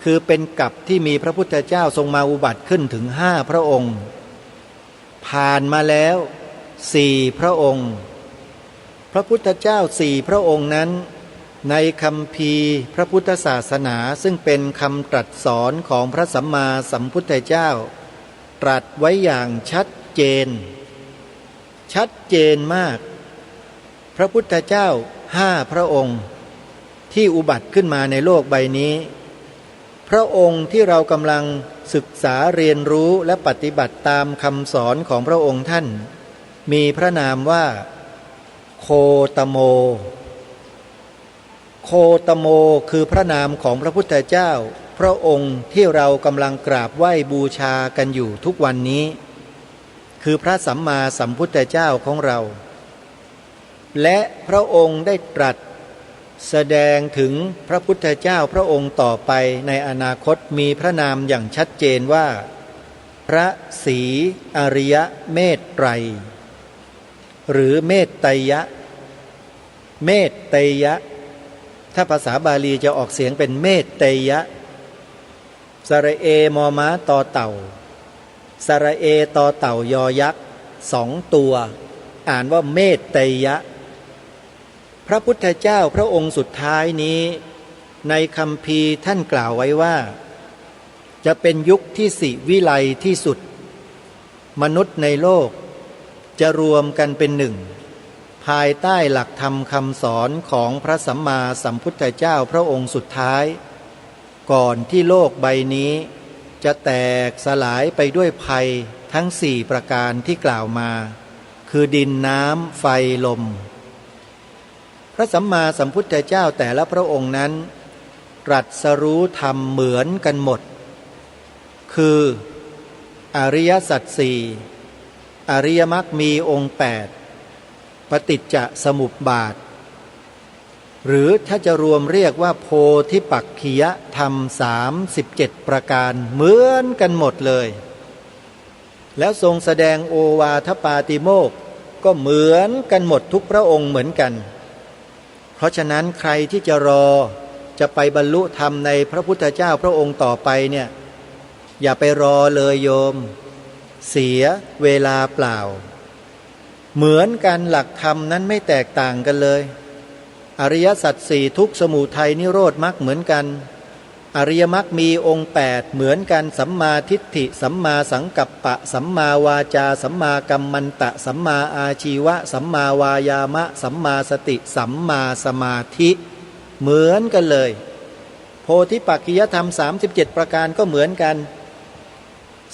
คือเป็นกัปที่มีพระพุทธเจ้าทรงมาอุบัติขึ้นถึง5 พระองค์ผ่านมาแล้ว4 พระองค์พระพุทธเจ้า4 พระองค์นั้นในคัมภีร์พระพุทธศาสนาซึ่งเป็นคำตรัสสอนของพระสัมมาสัมพุทธเจ้าตรัสไว้อย่างชัดเจนมากพระพุทธเจ้า5 พระองค์ที่อุบัติขึ้นมาในโลกใบนี้พระองค์ที่เรากำลังศึกษาเรียนรู้และปฏิบัติตามคำสอนของพระองค์ท่านมีพระนามว่าโคตโมคือพระนามของพระพุทธเจ้าพระองค์ที่เรากำลังกราบไหว้บูชากันอยู่ทุกวันนี้คือพระสัมมาสัมพุทธเจ้าของเราและพระองค์ได้ตรัสแสดงถึงพระพุทธเจ้าพระองค์ต่อไปในอนาคตมีพระนามอย่างชัดเจนว่าพระศรีอริยเมตไตรหรือเมตไตยะถ้าภาษาบาลีจะออกเสียงเป็นเมตไตยะสระเอมอม้าตอเต่าสระเอตอเต่ายอยักษ์2 ตัวอ่านว่าเมตไตยะพระพุทธเจ้าพระองค์สุดท้ายนี้ในคัมภีร์ท่านกล่าวไว้ว่าจะเป็นยุคที่สิวิไลที่สุดมนุษย์ในโลกจะรวมกันเป็นหนึ่งภายใต้หลักธรรมคำสอนของพระสัมมาสัมพุทธเจ้าพระองค์สุดท้ายก่อนที่โลกใบนี้จะแตกสลายไปด้วยภัยทั้ง4 ประการที่กล่าวมาคือดินน้ำไฟลมพระสัมมาสัมพุทธเจ้าแต่ละพระองค์นั้นตรัสรู้ธรรมเหมือนกันหมดคืออริยสัจ4อริยมรรคมีองค์8ปฏิจจสมุปบาทหรือถ้าจะรวมเรียกว่าโพธิปักขิยธรรม37 ประการเหมือนกันหมดเลยแล้วทรงแสดงโอวาทปาติโมกข์ก็เหมือนกันหมดทุกพระองค์เหมือนกันเพราะฉะนั้นใครที่จะรอจะไปบรรลุธรรมในพระพุทธเจ้าพระองค์ต่อไปเนี่ยอย่าไปรอเลยโยมเสียเวลาเปล่าเหมือนกันหลักธรรมนั้นไม่แตกต่างกันเลยอริยสัจ4ทุกข์สมุทัยนิโรธมรรคเหมือนกัน อริยมรรคมีองค์8เหมือนกันสัมมาทิฏฐิสัมมาสังกัปปะสัมมาวาจาสัมมากัมมันตะสัมมาอาชีวะสัมมาวายามะสัมมาสติสัมมาสมาธิเหมือนกันเลยโพธิปักขิยธรรม37ประการก็เหมือนกัน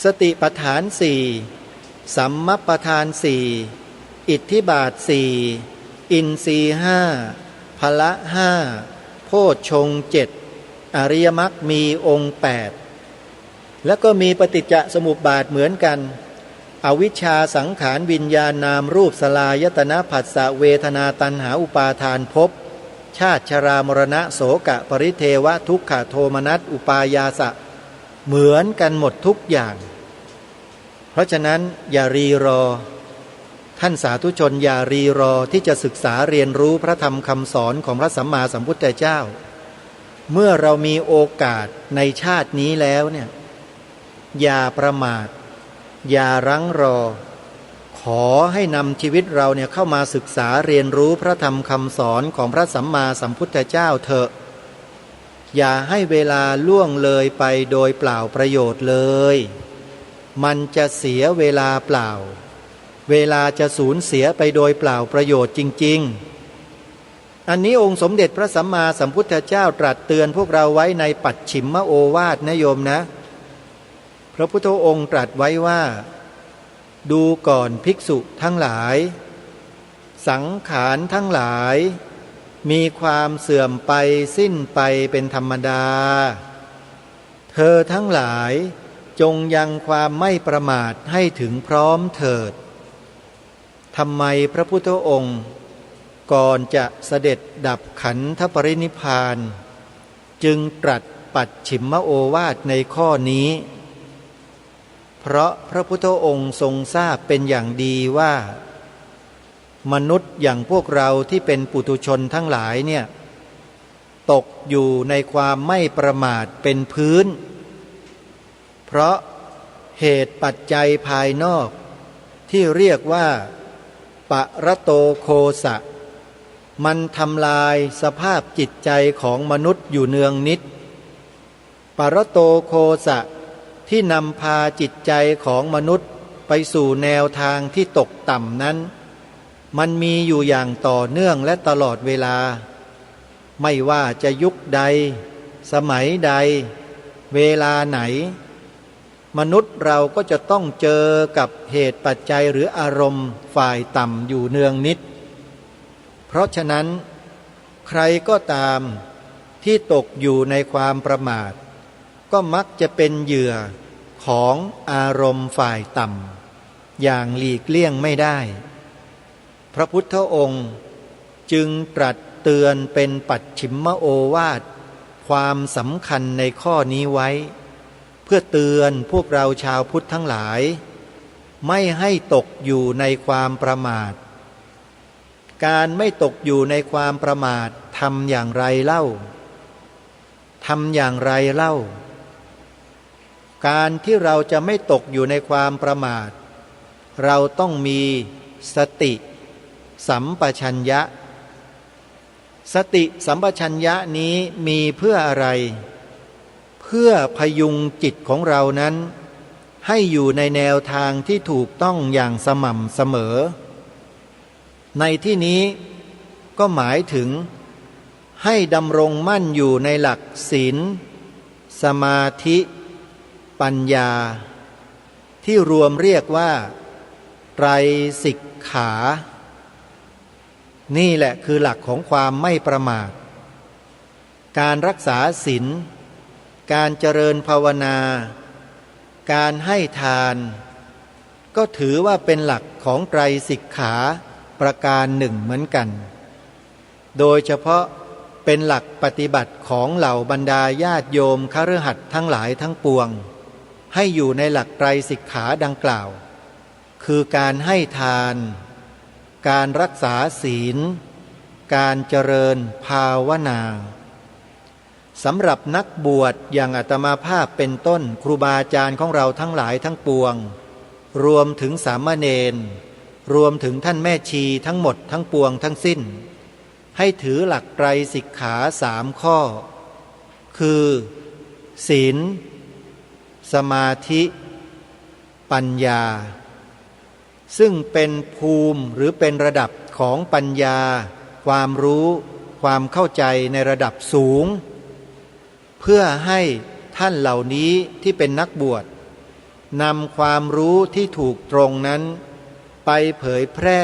สติปัฏฐาน4สัมมัปปทาน4อิทธิบาท4อินทรีย์5พละ5โพชฌงค์7อริยมรรคมีองค์8แล้วก็มีปฏิจจสมุปบาทเหมือนกันอวิชชาสังขารวิญญาณนามรูปสลายตนะผัสสะเวทนาตัณหาอุปาทานภพชาติชรามรณะโสกะปริเทวะทุกขโทมนัสอุปายาสะเหมือนกันหมดทุกอย่างเพราะฉะนั้นอย่ารีรอท่านสาธุชนอย่ารีรอที่จะศึกษาเรียนรู้พระธรรมคำสอนของพระสัมมาสัมพุทธเจ้าเมื่อเรามีโอกาสในชาตินี้แล้วเนี่ยอย่าประมาทอย่ารั้งรอขอให้นำชีวิตเราเนี่ยเข้ามาศึกษาเรียนรู้พระธรรมคำสอนของพระสัมมาสัมพุทธเจ้าเถอะอย่าให้เวลาล่วงเลยไปโดยเปล่าประโยชน์เลยมันจะเสียเวลาเปล่าเวลาจะสูญเสียไปโดยเปล่าประโยชน์จริงๆอันนี้องค์สมเด็จพระสัมมาสัมพุทธเจ้าตรัสเตือนพวกเราไว้ในปัจฉิมโอวาทนะโยมนะพระพุทธองค์ตรัสไว้ว่าดูก่อนภิกษุทั้งหลายสังขารทั้งหลายมีความเสื่อมไปสิ้นไปเป็นธรรมดาเธอทั้งหลายจงยังความไม่ประมาทให้ถึงพร้อมเถิดทำไมพระพุทธองค์ก่อนจะเสด็จดับขันธปรินิพพานจึงตรัสปัจฉิมโอวาทในข้อนี้เพราะพระพุทธองค์ทรงทราบเป็นอย่างดีว่ามนุษย์อย่างพวกเราที่เป็นปุถุชนทั้งหลายเนี่ยตกอยู่ในความไม่ประมาทเป็นพื้นเพราะเหตุปัจจัยภายนอกที่เรียกว่าปรโตโคสะมันทำลายสภาพจิตใจของมนุษย์อยู่เนืองนิดปรโตโคสะที่นำพาจิตใจของมนุษย์ไปสู่แนวทางที่ตกต่ำนั้นมันมีอยู่อย่างต่อเนื่องและตลอดเวลาไม่ว่าจะยุคใดสมัยใดเวลาไหนมนุษย์เราก็จะต้องเจอกับเหตุปัจจัยหรืออารมณ์ฝ่ายต่ำอยู่เนืองนิดเพราะฉะนั้นใครก็ตามที่ตกอยู่ในความประมาทก็มักจะเป็นเหยื่อของอารมณ์ฝ่ายต่ำอย่างหลีกเลี่ยงไม่ได้พระพุทธองค์จึงตรัสเตือนเป็นปัจฉิมโอวาทความสำคัญในข้อนี้ไว้เพื่อเตือนพวกเราชาวพุทธทั้งหลายไม่ให้ตกอยู่ในความประมาทการไม่ตกอยู่ในความประมาททำอย่างไรเล่าทำอย่างไรเล่าการที่เราจะไม่ตกอยู่ในความประมาทเราต้องมีสติสัมปชัญญะสติสัมปชัญญะนี้มีเพื่ออะไรเพื่อพยุงจิตของเรานั้นให้อยู่ในแนวทางที่ถูกต้องอย่างสม่ำเสมอในที่นี้ก็หมายถึงให้ดำรงมั่นอยู่ในหลักศีลสมาธิปัญญาที่รวมเรียกว่าไตรสิกขานี่แหละคือหลักของความไม่ประมาทการรักษาศีลการเจริญภาวนาการให้ทานก็ถือว่าเป็นหลักของไตรสิกขาประการหนึ่งเหมือนกันโดยเฉพาะเป็นหลักปฏิบัติของเหล่าบรรดาญาติโยมคฤหัสถ์ทั้งหลายทั้งปวงให้อยู่ในหลักไตรสิกขาดังกล่าวคือการให้ทานการรักษาศีลการเจริญภาวนาสำหรับนักบวชอย่างอาตมาภาพเป็นต้นครูบาอาจารย์ของเราทั้งหลายทั้งปวงรวมถึงสามเณรรวมถึงท่านแม่ชีทั้งหมดทั้งปวงทั้งสิ้นให้ถือหลักไตรสิกขา3 ข้อคือ ศีลสมาธิปัญญาซึ่งเป็นภูมิหรือเป็นระดับของปัญญาความรู้ความเข้าใจในระดับสูงเพื่อให้ท่านเหล่านี้ที่เป็นนักบวชนำความรู้ที่ถูกตรงนั้นไปเผยแพร่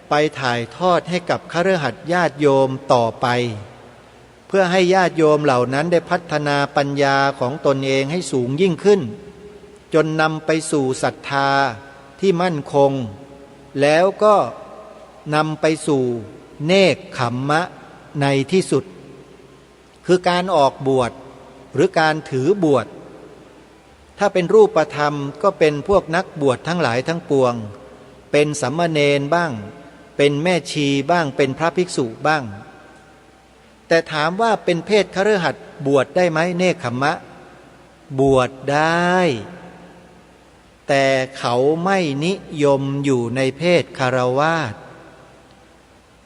ไปถ่ายทอดให้กับคฤหัสถ์ญาติโยมต่อไปเพื่อให้ญาติโยมเหล่านั้นได้พัฒนาปัญญาของตนเองให้สูงยิ่งขึ้นจนนำไปสู่ศรัทธาที่มั่นคงแล้วก็นำไปสู่เนกขัมมะในที่สุดคือการออกบวชหรือการถือบวชถ้าเป็นรูปธรรมก็เป็นพวกนักบวชทั้งหลายทั้งปวงเป็นสามเณรบ้างเป็นแม่ชีบ้างเป็นพระภิกษุบ้างแต่ถามว่าเป็นเพศคฤหัสถ์บวชได้ไหมเนกขัมมะบวชได้แต่เขาไม่นิยมอยู่ในเพศคฤหัสถ์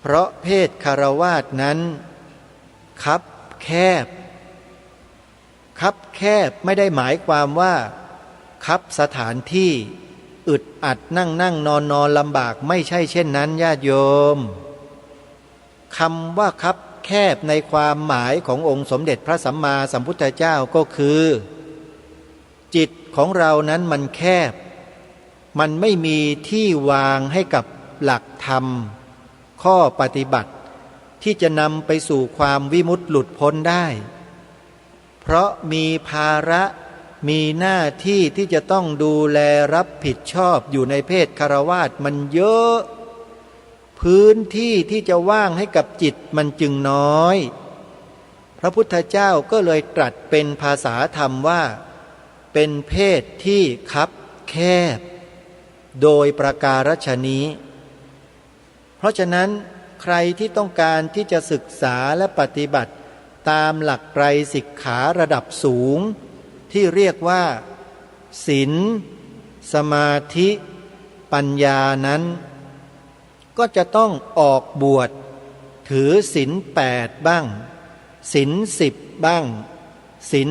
เพราะเพศคฤหัสถ์นั้นคับแคบไม่ได้หมายความว่าคับสถานที่อึดอัดนั่งนอนลำบากไม่ใช่เช่นนั้นญาติโยมคำว่าคับแคบในความหมายขององค์สมเด็จพระสัมมาสัมพุทธเจ้าก็คือจิตของเรานั้นมันแคบมันไม่มีที่วางให้กับหลักธรรมข้อปฏิบัติที่จะนำไปสู่ความวิมุตติหลุดพ้นได้เพราะมีภาระมีหน้าที่ที่จะต้องดูแลรับผิดชอบอยู่ในเพศคฤหัสถ์มันเยอะพื้นที่ที่จะว่างให้กับจิตมันจึงน้อยพระพุทธเจ้าก็เลยตรัสเป็นภาษาธรรมว่าเป็นเพศที่คับแคบโดยประการฉะนี้เพราะฉะนั้นใครที่ต้องการที่จะศึกษาและปฏิบัติตามหลักไตรสิกขาระดับสูงที่เรียกว่าศีลสมาธิปัญญานั้นก็จะต้องออกบวชถือศีล8บ้างศีล10บ้างศีล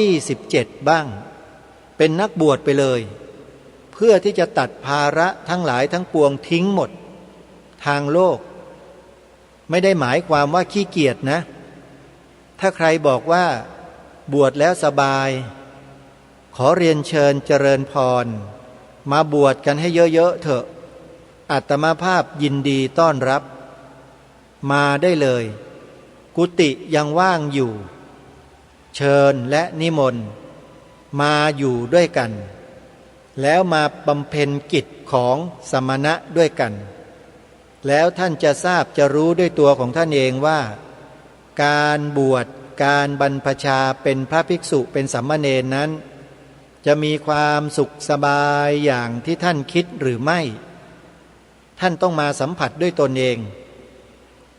227บ้างเป็นนักบวชไปเลยเพื่อที่จะตัดภาระทั้งหลายทั้งปวงทิ้งหมดทางโลกไม่ได้หมายความว่าขี้เกียจนะถ้าใครบอกว่าบวชแล้วสบายขอเรียนเชิญเจริญพรมาบวชกันให้เยอะๆเถอะอาตมาภาพยินดีต้อนรับมาได้เลยกุฏิยังว่างอยู่เชิญและนิมนต์มาอยู่ด้วยกันแล้วมาบำเพ็ญกิจของสมณะด้วยกันแล้วท่านจะทราบจะรู้ด้วยตัวของท่านเองว่าการบวชการบรรพชาเป็นพระภิกษุเป็นสามเณรนั้นจะมีความสุขสบายอย่างที่ท่านคิดหรือไม่ท่านต้องมาสัมผัสด้วยตนเอง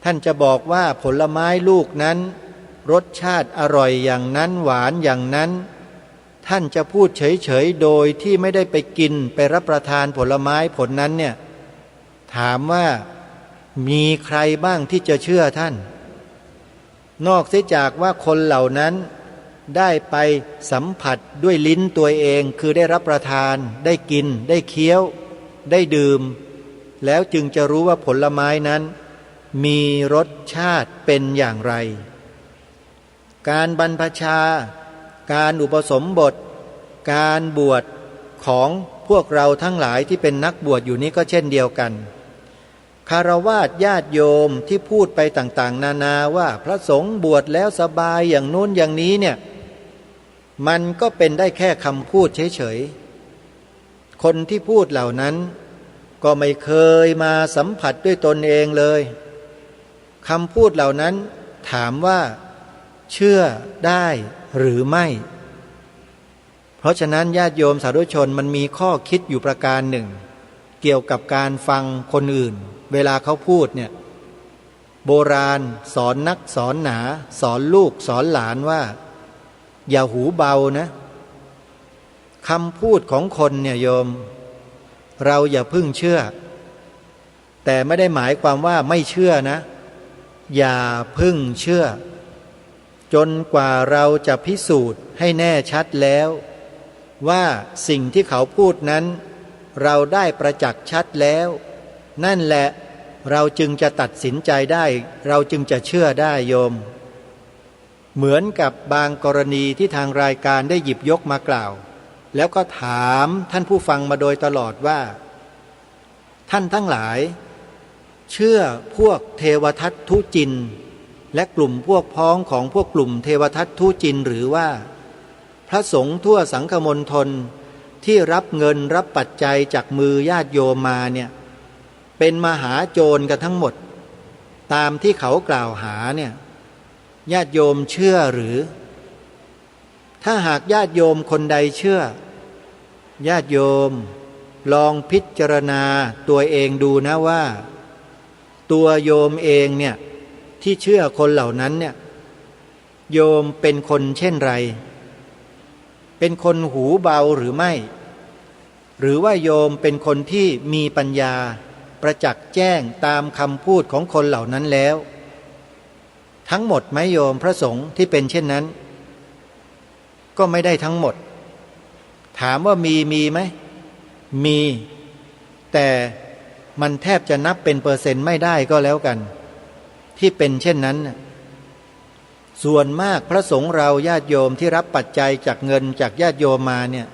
ท่านจะบอกว่าผลไม้ลูกนั้นรสชาติอร่อยอย่างนั้นหวานอย่างนั้นท่านจะพูดเฉยๆโดยที่ไม่ได้ไปกินไปรับประทานผลไม้ผลนั้นเนี่ยถามว่ามีใครบ้างที่จะเชื่อท่านนอกเสียจากว่าคนเหล่านั้นได้ไปสัมผัสด้วยลิ้นตัวเองคือได้รับประทานได้กินได้เคี้ยวได้ดื่มแล้วจึงจะรู้ว่าผลไม้นั้นมีรสชาติเป็นอย่างไรการบรรพชาการอุปสมบทการบวชของพวกเราทั้งหลายที่เป็นนักบวชอยู่นี้ก็เช่นเดียวกันคฤหัสถ์ญาติโยมที่พูดไปต่างๆนานาว่าพระสงฆ์บวชแล้วสบายอย่างนู้นอย่างนี้เนี่ยมันก็เป็นได้แค่คำพูดเฉยๆคนที่พูดเหล่านั้นก็ไม่เคยมาสัมผัสด้วยตนเองเลยคำพูดเหล่านั้นถามว่าเชื่อได้หรือไม่เพราะฉะนั้นญาติโยมสาธุชนมันมีข้อคิดอยู่ประการหนึ่งเกี่ยวกับการฟังคนอื่นเวลาเขาพูดเนี่ยโบราณสอนนักสอนหนาสอนลูกสอนหลานว่าอย่าหูเบานะคำพูดของคนเนี่ยโยมเราอย่าพึ่งเชื่อแต่ไม่ได้หมายความว่าไม่เชื่อนะอย่าพึ่งเชื่อ จนกว่าเราจะพิสูจน์ให้แน่ชัดแล้วว่าสิ่งที่เขาพูดนั้นเราได้ประจักษ์ชัดแล้วนั่นแหละเราจึงจะตัดสินใจได้เราจึงจะเชื่อได้โยมเหมือนกับบางกรณีที่ทางรายการได้หยิบยกมากล่าวแล้วก็ถามท่านผู้ฟังมาโดยตลอดว่าท่านทั้งหลายเชื่อพวกเทวทัตทุจินและกลุ่มพวกพ้องของพวกกลุ่มเทวทัตทุจินหรือว่าพระสงฆ์ทั่วสังฆมณฑลที่รับเงินรับปัจจัยจากมือญาติโยมมาเนี่ยเป็นมหาโจรกันทั้งหมดตามที่เขากล่าวหาเนี่ยญาติโยมเชื่อหรือถ้าหากญาติโยมคนใดเชื่อญาติโยมลองพิจารณาตัวเองดูนะว่าตัวโยมเองเนี่ยที่เชื่อคนเหล่านั้นเนี่ยโยมเป็นคนเช่นไรเป็นคนหูเบาหรือไม่หรือว่าโยมเป็นคนที่มีปัญญาประจักษ์แจ้งตามคำพูดของคนเหล่านั้นแล้วทั้งหมดไหมโยมพระสงฆ์ที่เป็นเช่นนั้นก็ไม่ได้ทั้งหมดถามว่ามีไหมมีแต่มันแทบจะนับเป็นเปอร์เซ็นต์ไม่ได้ก็แล้วกันที่เป็นเช่นนั้นส่วนมากพระสงฆ์เราญาติโยมที่รับปัจจัยจากเงินจากญาติโยมมาเนี่ย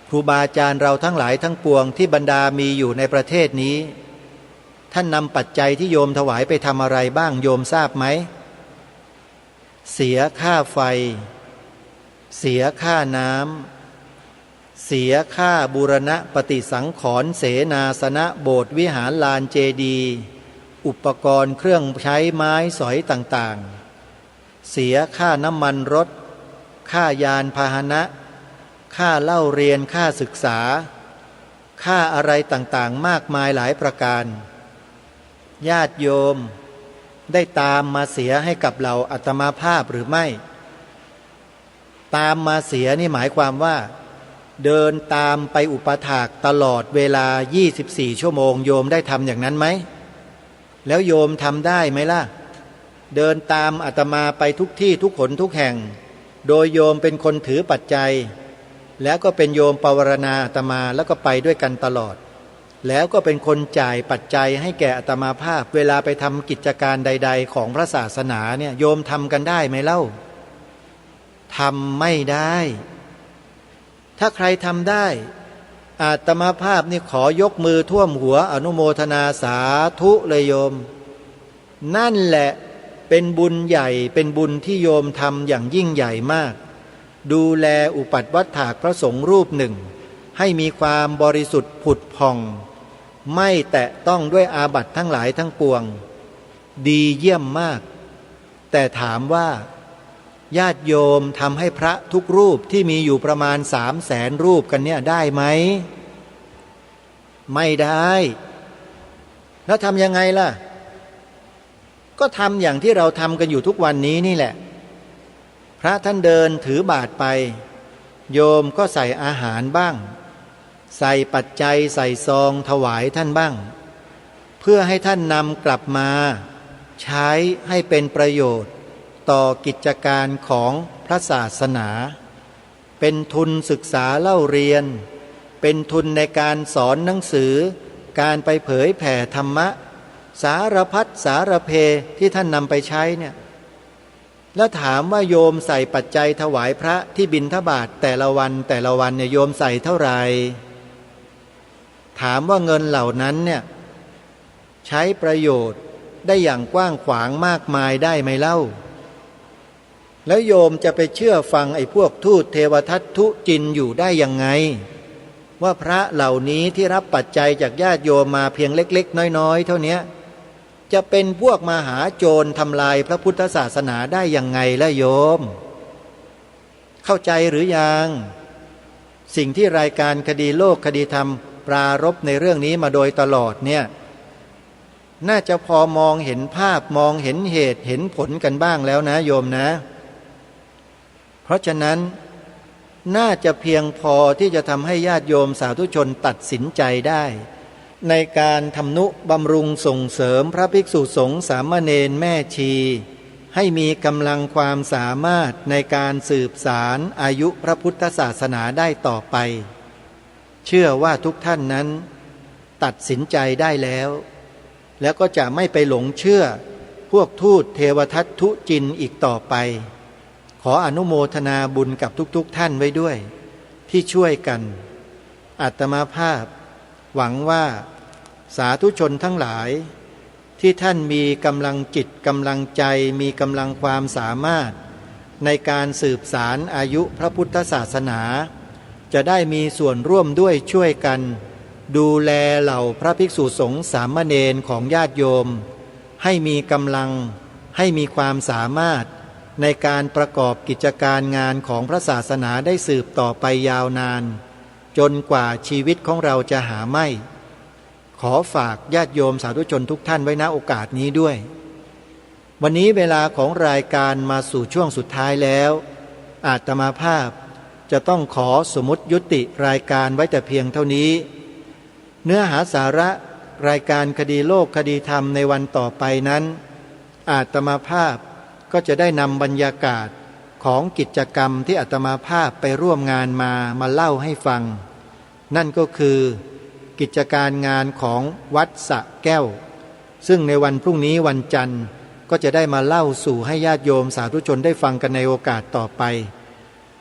ครูบาอาจารย์เราทั้งหลายทั้งปวงที่บรรดามีอยู่ในประเทศนี้ท่านนำปัจจัยที่โยมถวายไปทำอะไรบ้างโยมทราบไหมเสียค่าไฟเสียค่าน้ำเสียค่าบูรณะปฏิสังขรณ์เสนาสนะโบสถ์วิหารลานเจดีย์อุปกรณ์เครื่องใช้ไม้สอยต่างๆเสียค่าน้ำมันรถค่ายานพาหนะค่าเล่าเรียนค่าศึกษาค่าอะไรต่างๆมากมายหลายประการญาติโยมได้ตามมาเสียให้กับเราอาตมาภาพหรือไม่ตามมาเสียนี่หมายความว่าเดินตามไปอุปถากตลอดเวลา24ชั่วโมงโยมได้ทำอย่างนั้นไหมแล้วโยมทำได้ไหมล่ะเดินตามอาตมาไปทุกที่ทุกหนทุกแห่งโดยโยมเป็นคนถือปัจจัยแล้วก็เป็นโยมปวารณาอาตมาแล้วก็ไปด้วยกันตลอดแล้วก็เป็นคนจ่ายปัจจัยให้แก่อาตมาภาพเวลาไปทำกิจการใดๆของพระศาสนาเนี่ยโยมทำกันได้ไหมเล่าทำไม่ได้ถ้าใครทำได้อาตมาภาพนี่ขอยกมือท่วมหัวอนุโมทนาสาธุเลยโยมนั่นแหละเป็นบุญใหญ่เป็นบุญที่โยมทำอย่างยิ่งใหญ่มากดูแลอุปัฏวัฏฐากพระสงฆ์รูปหนึ่งให้มีความบริสุทธิ์ผุดผ่องไม่แตะต้องด้วยอาบัติทั้งหลายทั้งปวงดีเยี่ยมมากแต่ถามว่าญาติโยมทำให้พระทุกรูปที่มีอยู่ประมาณ300,000 รูปกันเนี่ยได้ไหมไม่ได้แล้วทำยังไงล่ะก็ทำอย่างที่เราทำกันอยู่ทุกวันนี้นี่แหละพระท่านเดินถือบาตรไปโยมก็ใส่อาหารบ้างใส่ปัจจัยใส่ซองถวายท่านบ้างเพื่อให้ท่านนำกลับมาใช้ให้เป็นประโยชน์ต่อกิจการของพระศาสนาเป็นทุนศึกษาเล่าเรียนเป็นทุนในการสอนหนังสือการไปเผยแผ่ธรรมะสารพัดสารเพที่ท่านนำไปใช้เนี่ยแล้วถามว่าโยมใส่ปัจจัยถวายพระที่บิณฑบาตแต่ละวันเนี่ยโยมใส่เท่าไหร่ถามว่าเงินเหล่านั้นเนี่ยใช้ประโยชน์ได้อย่างกว้างขวางมากมายได้ไหมเล่าแล้วโยมจะไปเชื่อฟังไอ้พวกทูตเทวทัตทุจินอยู่ได้ยังไงว่าพระเหล่านี้ที่รับปัจจัยจากญาติโยมมาเพียงเล็กๆน้อยๆเท่านี้จะเป็นพวกมหาโจรทำลายพระพุทธศาสนาได้ยังไงล่ะโยมเข้าใจหรือยังสิ่งที่รายการคดีโลกคดีธรรมปรารภในเรื่องนี้มาโดยตลอดเนี่ยน่าจะพอมองเห็นภาพมองเห็นเหตุเห็นผลกันบ้างแล้วนะโยมนะเพราะฉะนั้นน่าจะเพียงพอที่จะทำให้ญาติโยมสาธุชนตัดสินใจได้ในการทำนุบำรุงส่งเสริมพระภิกษุสงฆ์สามเณรแม่ชี ให้มีกำลังความสามารถในการสืบสารอายุพระพุทธศาสนาได้ต่อไปเชื่อว่าทุกท่านนั้นตัดสินใจได้แล้วก็จะไม่ไปหลงเชื่อพวกทูตเทวทัตทุจินอีกต่อไปขออนุโมทนาบุญกับทุกท่านไว้ด้วยที่ช่วยกันอาตมาภาพหวังว่าสาธุชนทั้งหลายที่ท่านมีกำลังจิตกำลังใจมีกำลังความสามารถในการสืบสารอายุพระพุทธศาสนาจะได้มีส่วนร่วมด้วยช่วยกันดูแลเหล่าพระภิกษุสงฆ์สามเณรของญาติโยมให้มีกำลังให้มีความสามารถในการประกอบกิจการงานของพระศาสนาได้สืบต่อไปยาวนานจนกว่าชีวิตของเราจะหาไม่ขอฝากญาติโยมสาธุชนทุกท่านไว้ณโอกาสนี้ด้วยวันนี้เวลาของรายการมาสู่ช่วงสุดท้ายแล้วอาตมาภาพจะต้องขอสมมุติยุติรายการไว้แต่เพียงเท่านี้เนื้อหาสาระรายการคดีโลกคดีธรรมในวันต่อไปนั้นอาตมาภาพก็จะได้นำบรรยากาศของกิจกรรมที่อาตมาภาพไปร่วมงานมาเล่าให้ฟังนั่นก็คือกิจการงานของวัดสระแก้วซึ่งในวันพรุ่งนี้วันจันทร์ก็จะได้มาเล่าสู่ให้ญาติโยมสาธุชนได้ฟังกันในโอกาสต่อไป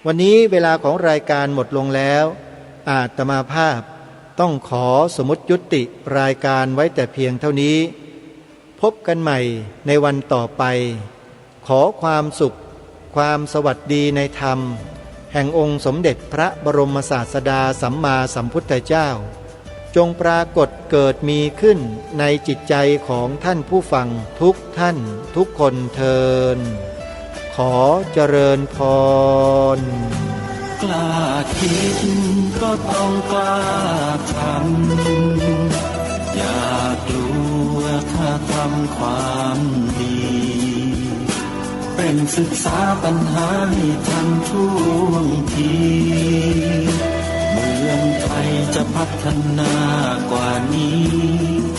วันนี้เวลาของรายการหมดลงแล้วอาตมาภาพต้องขอสมมุติยุติรายการไว้แต่เพียงเท่านี้พบกันใหม่ในวันต่อไปขอความสุขความสวัสดีในธรรมแห่งองค์สมเด็จพระบรมศาสดาสัมมาสัมพุทธเจ้าจงปรากฏเกิดมีขึ้นในจิตใจของท่านผู้ฟังทุกท่านทุกคนเทินขอเจริญพรกล้าคิดก็ต้องกล้าทำอย่ากลัวถ้าทำความดีเป็นศึกษาปัญหาให้ทันท่วงทีเมืองไทยจะพัฒนากว่านี้